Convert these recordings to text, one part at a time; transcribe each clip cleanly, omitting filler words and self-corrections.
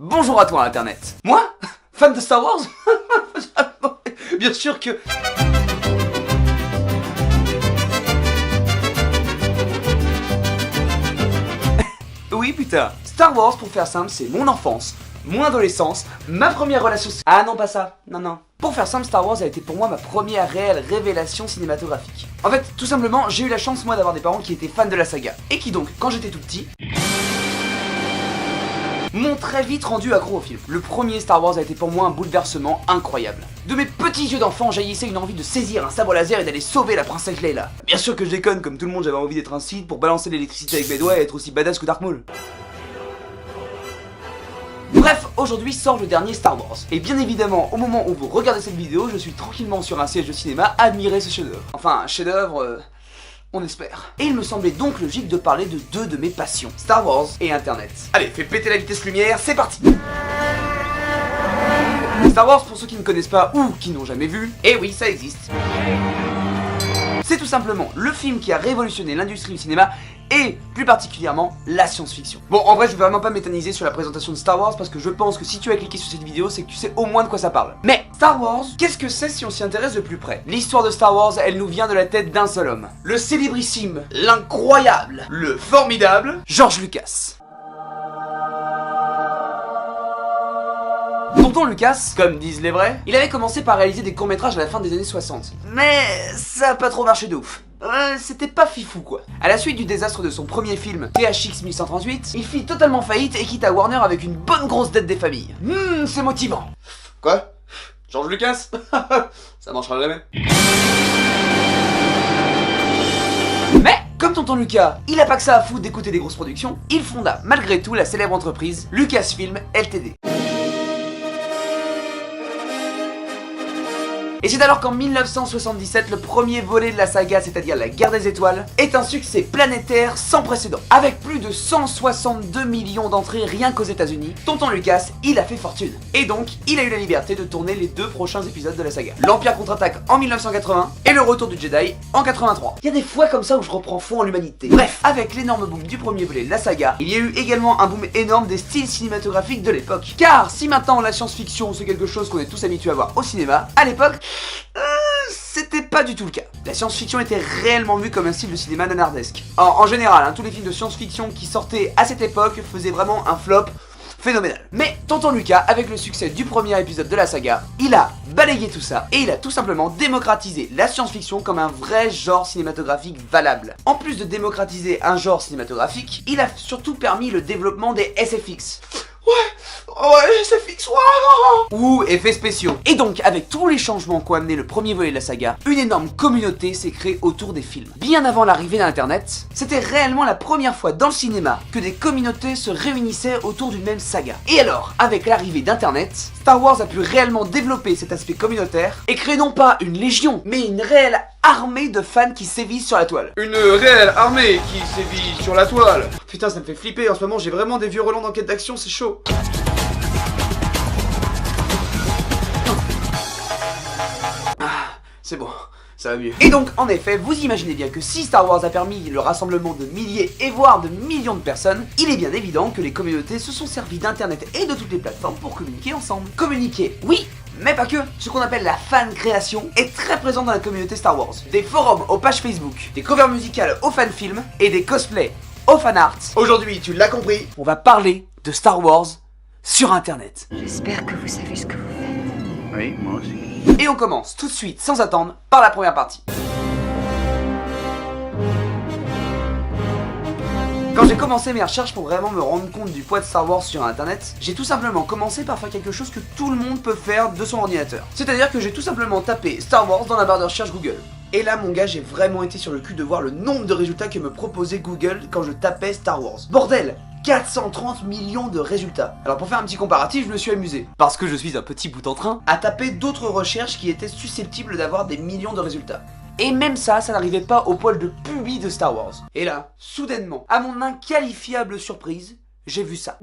Bonjour à toi Internet. Moi? Fan de Star Wars? Bien sûr que... Oui putain, Star Wars pour faire simple c'est mon enfance, mon adolescence, ma première relation... Ah non pas ça, non. Pour faire simple, Star Wars a été pour moi ma première réelle révélation cinématographique. En fait, tout simplement, j'ai eu la chance moi d'avoir des parents qui étaient fans de la saga. Et qui donc, quand j'étais tout petit... m'ont très vite rendu accro au film. Le premier Star Wars a été pour moi un bouleversement incroyable. De mes petits yeux d'enfant jaillissait une envie de saisir un sabre laser et d'aller sauver la princesse Leia. Bien sûr que je déconne, comme tout le monde j'avais envie d'être un Sith pour balancer l'électricité avec mes doigts et être aussi badass que Darth Maul. Bref, aujourd'hui sort le dernier Star Wars. Et bien évidemment, au moment où vous regardez cette vidéo, je suis tranquillement sur un siège de cinéma à admirer ce chef-d'œuvre. Enfin, chef-d'œuvre... on espère. Et il me semblait donc logique de parler de deux de mes passions, Star Wars et Internet. Allez, fais péter la vitesse lumière, c'est parti. Star Wars, pour ceux qui ne connaissent pas ou qui n'ont jamais vu, eh oui, ça existe. C'est tout simplement le film qui a révolutionné l'industrie du cinéma et plus particulièrement la science-fiction. Bon, en vrai, je vais vraiment pas m'éterniser sur la présentation de Star Wars parce que je pense que si tu as cliqué sur cette vidéo, c'est que tu sais au moins de quoi ça parle. Mais Star Wars, qu'est-ce que c'est si on s'y intéresse de plus près? L'histoire de Star Wars, elle nous vient de la tête d'un seul homme. Le célébrissime, l'incroyable, le formidable George Lucas. Tonton Lucas, comme disent les vrais, il avait commencé par réaliser des courts-métrages à la fin des années 60. Mais ça a pas trop marché de ouf. C'était pas fifou quoi. À la suite du désastre de son premier film, THX 1138, il fit totalement faillite et quitta Warner avec une bonne grosse dette des familles. C'est motivant. Quoi? George Lucas? Ça marchera jamais. Mais, comme tonton Lucas, il a pas que ça à foutre d'écouter des grosses productions, il fonda malgré tout la célèbre entreprise Lucasfilm Ltd. Et c'est alors qu'en 1977, le premier volet de la saga, c'est-à-dire la Guerre des Étoiles, est un succès planétaire sans précédent. Avec plus de 162 millions d'entrées rien qu'aux États-Unis, tonton Lucas, il a fait fortune. Et donc, il a eu la liberté de tourner les deux prochains épisodes de la saga. L'Empire contre-attaque en 1980 et le Retour du Jedi en 83. Il y a des fois comme ça où je reprends foi en l'humanité. Bref, avec l'énorme boom du premier volet de la saga, il y a eu également un boom énorme des styles cinématographiques de l'époque. Car si maintenant la science-fiction c'est quelque chose qu'on est tous habitués à voir au cinéma, à l'époque, c'était pas du tout le cas. La science-fiction était réellement vue comme un style de cinéma nanardesque. En général, tous les films de science-fiction qui sortaient à cette époque faisaient vraiment un flop phénoménal. Mais tonton Lucas, avec le succès du premier épisode de la saga, il a balayé tout ça et il a tout simplement démocratisé la science-fiction comme un vrai genre cinématographique valable. En plus de démocratiser un genre cinématographique, il a surtout permis le développement des SFX. Ouais, SFX, ou effets spéciaux. Et donc, avec tous les changements qu'ont amené le premier volet de la saga, une énorme communauté s'est créée autour des films. Bien avant l'arrivée d'Internet, c'était réellement la première fois dans le cinéma que des communautés se réunissaient autour d'une même saga. Et alors, avec l'arrivée d'Internet, Star Wars a pu réellement développer cet aspect communautaire et créer non pas une légion, mais une réelle armée de fans qui sévissent sur la toile. Une réelle armée qui sévit sur la toile. Putain, ça me fait flipper, en ce moment j'ai vraiment des vieux relents d'enquête d'action, c'est chaud. C'est bon, ça va mieux. Et donc, en effet, vous imaginez bien que si Star Wars a permis le rassemblement de milliers et voire de millions de personnes, il est bien évident que les communautés se sont servies d'internet et de toutes les plateformes pour communiquer ensemble. Communiquer, oui, mais pas que. Ce qu'on appelle la fan création est très présent dans la communauté Star Wars. Des forums aux pages Facebook, des covers musicales aux fanfilms et des cosplays aux fanarts. Aujourd'hui, tu l'as compris, on va parler de Star Wars sur Internet. J'espère que vous savez ce que vous faites. Oui, moi aussi. Et on commence tout de suite, sans attendre, par la première partie. Quand j'ai commencé mes recherches pour vraiment me rendre compte du poids de Star Wars sur Internet, j'ai tout simplement commencé par faire quelque chose que tout le monde peut faire de son ordinateur. C'est-à-dire que j'ai tout simplement tapé Star Wars dans la barre de recherche Google. Et là mon gars, j'ai vraiment été sur le cul de voir le nombre de résultats que me proposait Google quand je tapais Star Wars. Bordel, 430 millions de résultats. Alors pour faire un petit comparatif, je me suis amusé, parce que je suis un petit bout en train, à taper d'autres recherches qui étaient susceptibles d'avoir des millions de résultats. Et même ça n'arrivait pas au poil de pubis de Star Wars. Et là, soudainement, à mon inqualifiable surprise, j'ai vu ça.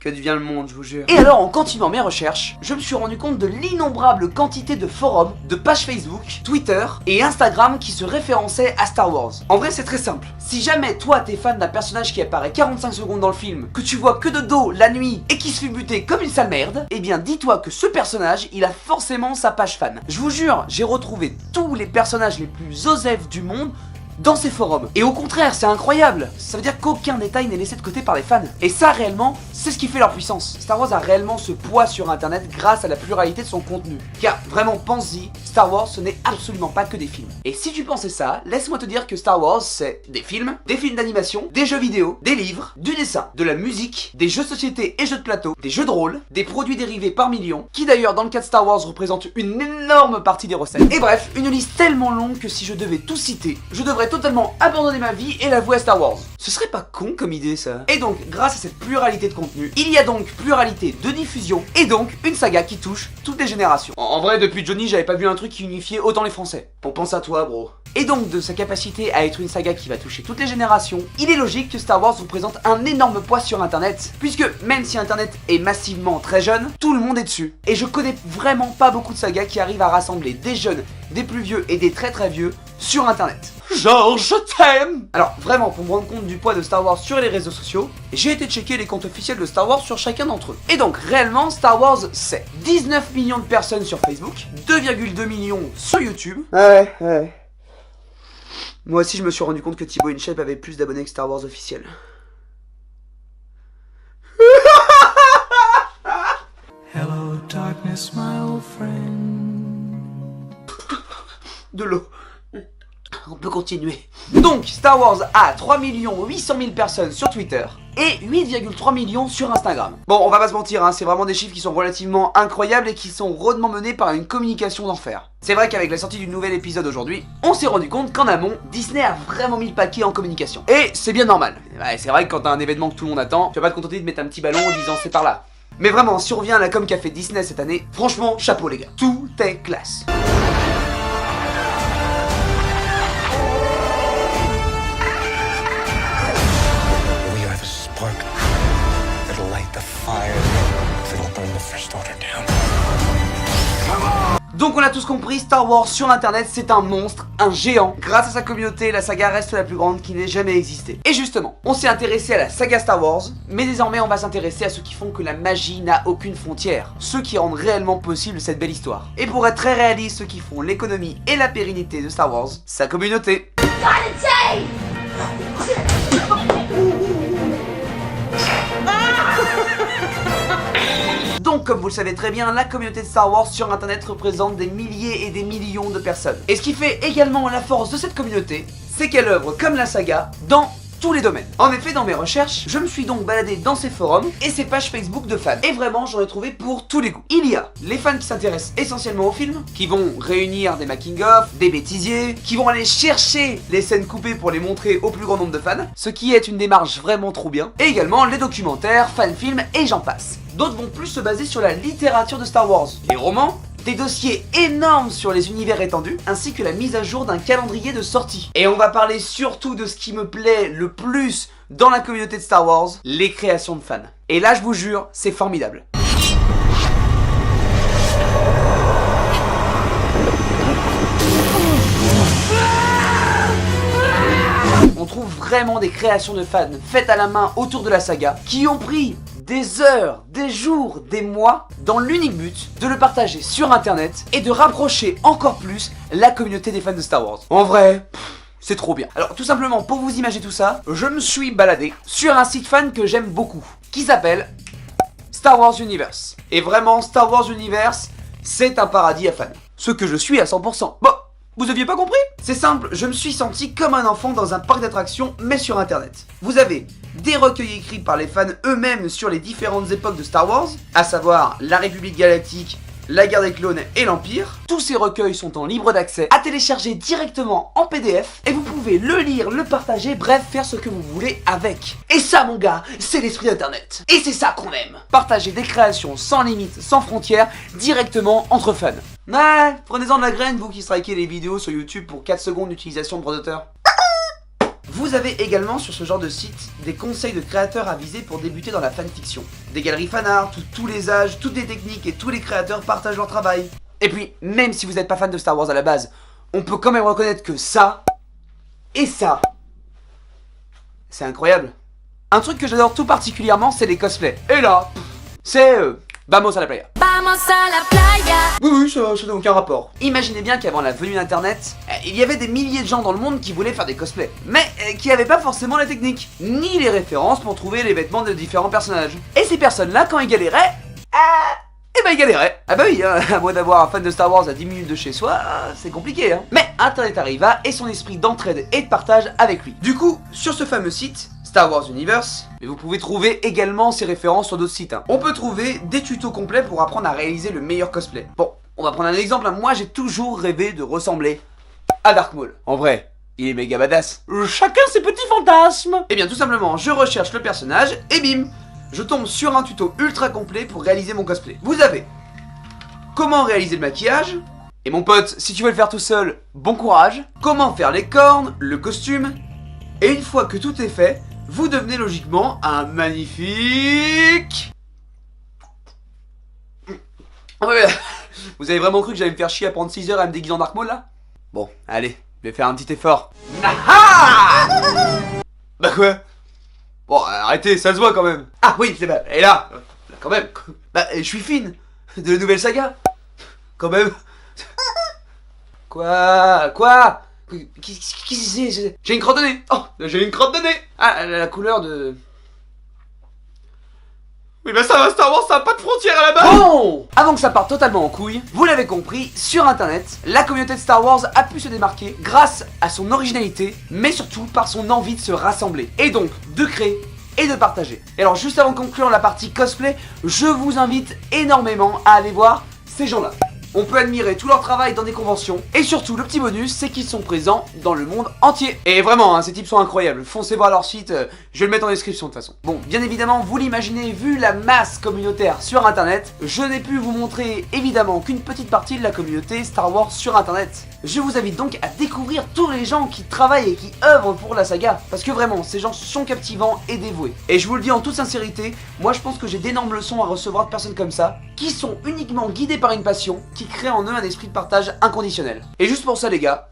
Que devient le monde, je vous jure. Et alors, en continuant mes recherches, je me suis rendu compte de l'innombrable quantité de forums, de pages Facebook, Twitter et Instagram qui se référençaient à Star Wars. En vrai, c'est très simple. Si jamais toi t'es fan d'un personnage qui apparaît 45 secondes dans le film, que tu vois que de dos la nuit et qui se fait buter comme une sale merde, eh bien dis-toi que ce personnage, il a forcément sa page fan. Je vous jure, j'ai retrouvé tous les personnages les plus osefs du monde dans ces forums. Et au contraire, c'est incroyable. Ça veut dire qu'aucun détail n'est laissé de côté par les fans. Et ça, réellement, c'est ce qui fait leur puissance. Star Wars a réellement ce poids sur internet grâce à la pluralité de son contenu. Car, vraiment, pense-y, Star Wars, ce n'est absolument pas que des films. Et si tu pensais ça, laisse-moi te dire que Star Wars, c'est des films d'animation, des jeux vidéo, des livres, du dessin, de la musique, des jeux de société et jeux de plateau, des jeux de rôle, des produits dérivés par millions, qui d'ailleurs, dans le cas de Star Wars, représentent une énorme partie des recettes. Et bref, une liste tellement longue que si je devais tout citer, je devrais totalement abandonner ma vie et la vouer à Star Wars. Ce serait pas con comme idée ça. Et donc, grâce à cette pluralité de contenu, il y a donc pluralité de diffusion et donc une saga qui touche toutes les générations. En vrai, depuis Johnny, j'avais pas vu un truc qui unifiait autant les Français. On pense à toi, bro. Et donc, de sa capacité à être une saga qui va toucher toutes les générations, il est logique que Star Wars représente un énorme poids sur internet, puisque même si internet est massivement très jeune, tout le monde est dessus. Et je connais vraiment pas beaucoup de sagas qui arrivent à rassembler des jeunes, des plus vieux et des très très vieux sur internet. Genre, je t'aime. Alors vraiment, pour me rendre compte du poids de Star Wars sur les réseaux sociaux, j'ai été checker les comptes officiels de Star Wars sur chacun d'entre eux. Et donc réellement, Star Wars c'est 19 millions de personnes sur Facebook, 2,2 millions sur YouTube. Ouais. Moi aussi je me suis rendu compte que Thibaut InShape avait plus d'abonnés que Star Wars officiel. Hello darkness, my old friend. De l'eau. On peut continuer. Donc, Star Wars a 3 800 000 personnes sur Twitter et 8,3 millions sur Instagram. Bon, on va pas se mentir, hein, c'est vraiment des chiffres qui sont relativement incroyables et qui sont rudement menés par une communication d'enfer. C'est vrai qu'avec la sortie du nouvel épisode aujourd'hui, on s'est rendu compte qu'en amont, Disney a vraiment mis le paquet en communication. Et c'est bien normal. Ouais, c'est vrai que quand t'as un événement que tout le monde attend, tu vas pas te contenter de mettre un petit ballon en disant c'est par là. Mais vraiment, si on revient à la com qu'a fait Disney cette année, franchement, chapeau les gars. Tout est classe. Donc on a tous compris, Star Wars sur internet c'est un monstre, un géant. Grâce à sa communauté, la saga reste la plus grande qui n'ait jamais existé. Et justement, on s'est intéressé à la saga Star Wars, mais désormais on va s'intéresser à ceux qui font que la magie n'a aucune frontière. Ceux qui rendent réellement possible cette belle histoire. Et pour être très réaliste, ceux qui font l'économie et la pérennité de Star Wars, sa communauté. Donc comme vous le savez très bien, la communauté de Star Wars sur internet représente des milliers et des millions de personnes. Et ce qui fait également la force de cette communauté, c'est qu'elle œuvre comme la saga dans tous les domaines. En effet, dans mes recherches, je me suis donc baladé dans ces forums et ces pages Facebook de fans. Et vraiment, j'en ai trouvé pour tous les goûts. Il y a les fans qui s'intéressent essentiellement aux films, qui vont réunir des making-of, des bêtisiers, qui vont aller chercher les scènes coupées pour les montrer au plus grand nombre de fans, ce qui est une démarche vraiment trop bien. Et également les documentaires, fan-films et j'en passe. D'autres vont plus se baser sur la littérature de Star Wars, les romans, des dossiers énormes sur les univers étendus, ainsi que la mise à jour d'un calendrier de sortie. Et on va parler surtout de ce qui me plaît le plus dans la communauté de Star Wars, les créations de fans. Et là, je vous jure, c'est formidable. On trouve vraiment des créations de fans faites à la main autour de la saga, qui ont pris des heures, des jours, des mois, dans l'unique but de le partager sur internet et de rapprocher encore plus la communauté des fans de Star Wars. En vrai, c'est trop bien. Alors tout simplement, pour vous imaginer tout ça, je me suis baladé sur un site fan que j'aime beaucoup, qui s'appelle Star Wars Universe. Et vraiment, Star Wars Universe, c'est un paradis à fans. Ce que je suis à 100%. Bon, vous aviez pas compris? C'est simple, je me suis senti comme un enfant dans un parc d'attractions, mais sur internet. Vous avez des recueils écrits par les fans eux-mêmes sur les différentes époques de Star Wars, à savoir la République Galactique, la Guerre des Clones et l'Empire. Tous ces recueils sont en libre d'accès, à télécharger directement en PDF, et vous pouvez le lire, le partager, bref, faire ce que vous voulez avec. Et ça, mon gars, c'est l'esprit d'internet. Et c'est ça qu'on aime. Partager des créations sans limite, sans frontières, directement entre fans. Ouais, prenez-en de la graine, vous qui strikez les vidéos sur YouTube pour 4 secondes d'utilisation de droit d'auteur. Vous avez également sur ce genre de site des conseils de créateurs avisés pour débuter dans la fanfiction. Des galeries fanart, où tous les âges, toutes les techniques et tous les créateurs partagent leur travail. Et puis, même si vous n'êtes pas fan de Star Wars à la base, on peut quand même reconnaître que ça, et ça, c'est incroyable. Un truc que j'adore tout particulièrement, c'est les cosplays. Et là, c'est Vamos à la playa. Vamos a la playa. Oui, ça n'a aucun rapport. Imaginez bien qu'avant la venue d'internet, il y avait des milliers de gens dans le monde qui voulaient faire des cosplays, mais qui n'avaient pas forcément la technique, ni les références pour trouver les vêtements de différents personnages. Et ces personnes-là, quand ils galéraient, ils galéraient. Ah bah oui, hein, à moins d'avoir un fan de Star Wars à 10 minutes de chez soi, c'est compliqué, hein. Mais Internet arriva et son esprit d'entraide et de partage avec lui. Du coup, sur ce fameux site, Star Wars Universe, mais vous pouvez trouver également ces références sur d'autres sites. Hein. On peut trouver des tutos complets pour apprendre à réaliser le meilleur cosplay. Bon, on va prendre un exemple. Hein. Moi, j'ai toujours rêvé de ressembler à Dark Maul. En vrai, il est méga badass. Chacun ses petits fantasmes. Eh bien, tout simplement, je recherche le personnage et bim, je tombe sur un tuto ultra complet pour réaliser mon cosplay. Vous avez comment réaliser le maquillage. Et mon pote, si tu veux le faire tout seul, bon courage. Comment faire les cornes, le costume. Et une fois que tout est fait, vous devenez logiquement un magnifique... Vous avez vraiment cru que j'allais me faire chier à prendre 6 heures à me déguiser en Dark Maul là? Bon, allez, je vais faire un petit effort. Ah, bah quoi? Bon, arrêtez, ça se voit quand même. Ah oui, c'est vrai, et là, quand même. Bah, je suis fine de la nouvelle saga. Quand même. Quoi? Qui c'est? J'ai une crotte de nez. Oh, j'ai une crotte de nez. Ah, la couleur de... Oui bah ça va, Star Wars, ça a pas de frontières à la base. Bon, avant que ça parte totalement en couille, vous l'avez compris, sur internet, la communauté de Star Wars a pu se démarquer grâce à son originalité, mais surtout par son envie de se rassembler, et donc de créer et de partager. Et alors juste avant de conclure la partie cosplay, je vous invite énormément à aller voir ces gens-là. On peut admirer tout leur travail dans des conventions. Et surtout, le petit bonus, c'est qu'ils sont présents dans le monde entier. Et vraiment, hein, ces types sont incroyables. Foncez voir leur site, je vais le mettre en description de toute façon. Bon, bien évidemment, vous l'imaginez, vu la masse communautaire sur internet, je n'ai pu vous montrer évidemment qu'une petite partie de la communauté Star Wars sur internet. Je vous invite donc à découvrir tous les gens qui travaillent et qui œuvrent pour la saga. Parce que vraiment, ces gens sont captivants et dévoués. Et je vous le dis en toute sincérité, moi je pense que j'ai d'énormes leçons à recevoir de personnes comme ça, qui sont uniquement guidées par une passion, qui crée en eux un esprit de partage inconditionnel. Et juste pour ça les gars,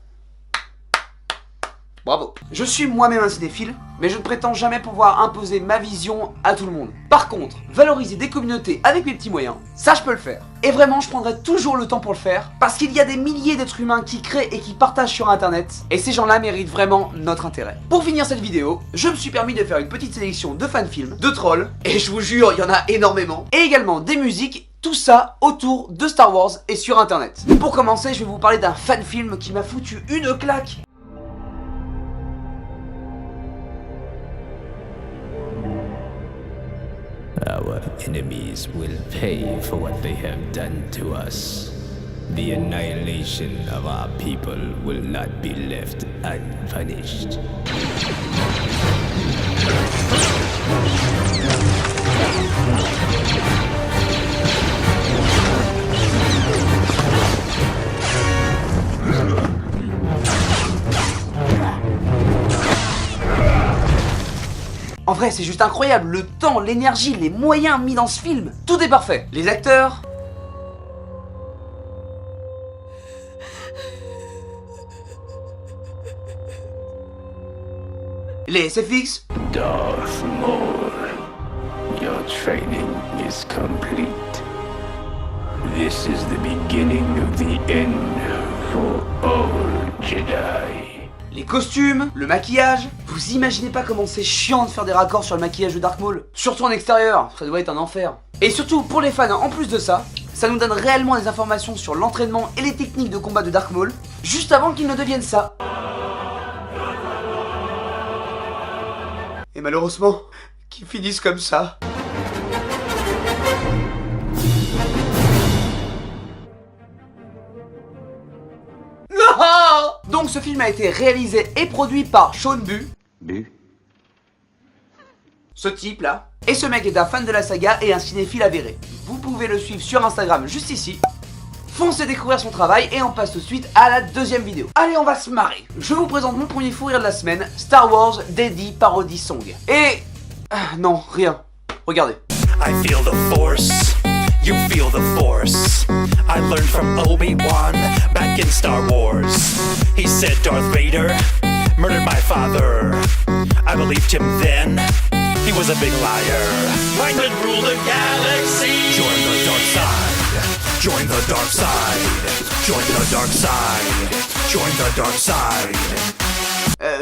bravo. Je suis moi-même un cinéphile, mais je ne prétends jamais pouvoir imposer ma vision à tout le monde. Par contre, valoriser des communautés avec mes petits moyens, ça je peux le faire. Et vraiment, je prendrai toujours le temps pour le faire, parce qu'il y a des milliers d'êtres humains qui créent et qui partagent sur internet, et ces gens-là méritent vraiment notre intérêt. Pour finir cette vidéo, je me suis permis de faire une petite sélection de fanfilms, de trolls, et je vous jure, il y en a énormément, et également des musiques. Tout ça autour de Star Wars et sur internet. Pour commencer, je vais vous parler d'un fan-film qui m'a foutu une claque. Our enemies will pay for what they have done to us. The annihilation of our people will not be left unpunished. En vrai, c'est juste incroyable, le temps, l'énergie, les moyens mis dans ce film, tout est parfait. Les acteurs... les SFX... Darth Maul, your training is complete. This is the beginning of the end for all Jedi. Les costumes, le maquillage, vous imaginez pas comment c'est chiant de faire des raccords sur le maquillage de Dark Maul. Surtout en extérieur, ça doit être un enfer. Et surtout pour les fans, en plus de ça, ça nous donne réellement des informations sur l'entraînement et les techniques de combat de Dark Maul, juste avant qu'il ne devienne ça. Et malheureusement, qu'ils finissent comme ça. Donc ce film a été réalisé et produit par Sean Bu. Ce type là. Et ce mec est un fan de la saga et un cinéphile avéré. Vous pouvez le suivre sur Instagram juste ici. foncez découvrir son travail et on passe tout de suite à la deuxième vidéo. Allez, on va se marrer. Je vous présente mon premier fou rire de la semaine, Star Wars Daddy Parody Song. Et... non, rien. Regardez. I feel the force, you feel the force. I learned from Obi-Wan back in Star Wars. He said Darth Vader murdered my father. I believed him then, he was a big liar. Mine would rule the galaxy. Join the dark side, join the dark side, join the dark side, join the dark side.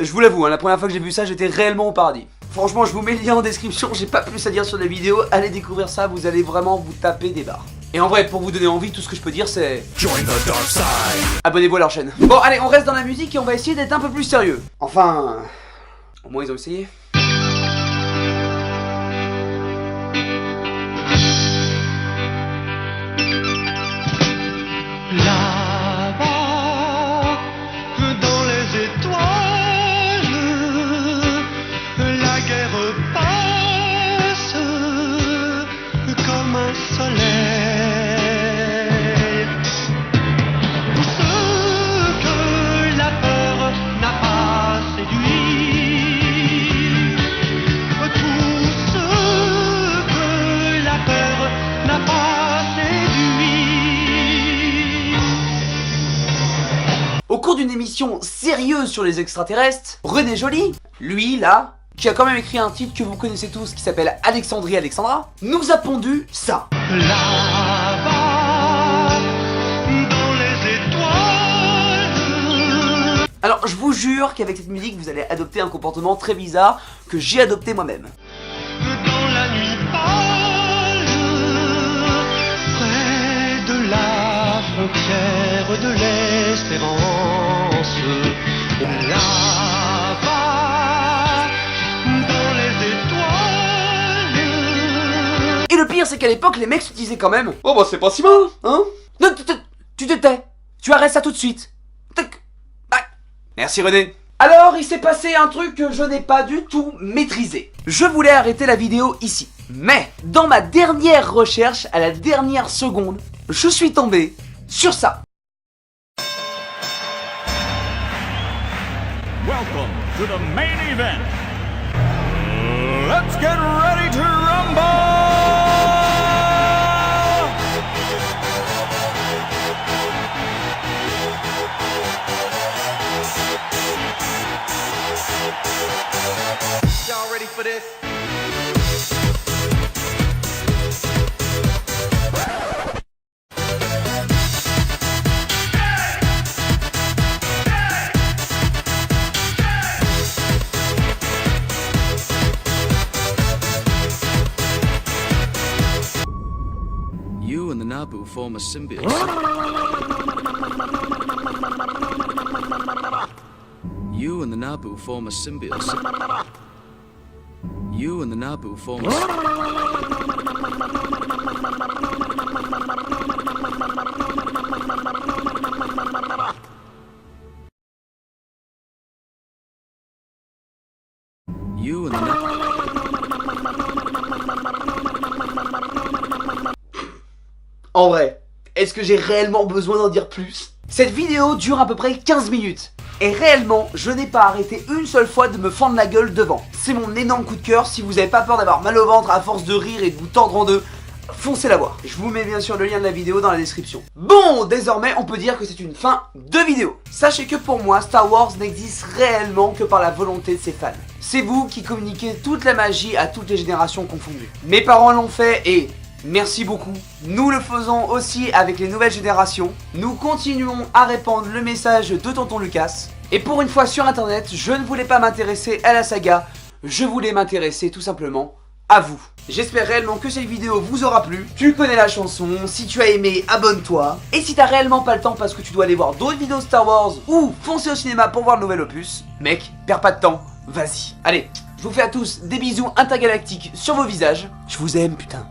Je vous l'avoue, la première fois que j'ai vu ça, j'étais réellement au paradis. Franchement, je vous mets le lien en description, j'ai pas plus à dire sur la vidéo, allez découvrir ça, vous allez vraiment vous taper des barres. Et en vrai, pour vous donner envie, tout ce que je peux dire c'est... Join the dark side. Abonnez-vous à leur chaîne. Bon, allez, on reste dans la musique et on va essayer d'être un peu plus sérieux. Enfin... au moins ils ont essayé. Au cours d'une émission sérieuse sur les extraterrestres, René Joly, lui là, qui a quand même écrit un titre que vous connaissez tous qui s'appelle Alexandrie Alexandra, nous a pondu ça. Là-bas, dans les étoiles. Alors je vous jure qu'avec cette musique vous allez adopter un comportement très bizarre que j'ai adopté moi-même. Dans la nuit pâle, près de la frontière de l'espérance. Là-bas, dans les étoiles. Et le pire, c'est qu'à l'époque, les mecs se disaient quand même: oh bah c'est pas si mal, hein? Non, tu te tais. Tu arrêtes ça tout de suite. Merci René. Alors, il s'est passé un truc que je n'ai pas du tout maîtrisé. Je voulais arrêter la vidéo ici. Mais, dans ma dernière recherche, à la dernière seconde, je suis tombé sur ça. Welcome to the main event. Let's get ready to rumble! Y'all ready for this? You and the Naboo form a symbiosis. You and the Naboo form a symbiosis. You and the Naboo form a You and the Naboo. En vrai, est-ce que j'ai réellement besoin d'en dire plus? Cette vidéo dure à peu près 15 minutes. Et réellement, je n'ai pas arrêté une seule fois de me fendre la gueule devant. C'est mon énorme coup de cœur. Si vous n'avez pas peur d'avoir mal au ventre à force de rire et de vous tordre en deux, foncez la voir. Je vous mets bien sûr le lien de la vidéo dans la description. Bon, désormais, on peut dire que c'est une fin de vidéo. Sachez que pour moi, Star Wars n'existe réellement que par la volonté de ses fans. C'est vous qui communiquez toute la magie à toutes les générations confondues. Mes parents l'ont fait et... merci beaucoup. Nous le faisons aussi avec les nouvelles générations. Nous continuons à répandre le message de Tonton Lucas. Et pour une fois sur internet, je ne voulais pas m'intéresser à la saga, je voulais m'intéresser tout simplement à vous. J'espère réellement que cette vidéo vous aura plu. Tu connais la chanson, si tu as aimé, abonne-toi. Et si t'as réellement pas le temps parce que tu dois aller voir d'autres vidéos Star Wars ou foncer au cinéma pour voir le nouvel opus, mec, perds pas de temps, vas-y. Allez, je vous fais à tous des bisous intergalactiques sur vos visages. Je vous aime, putain.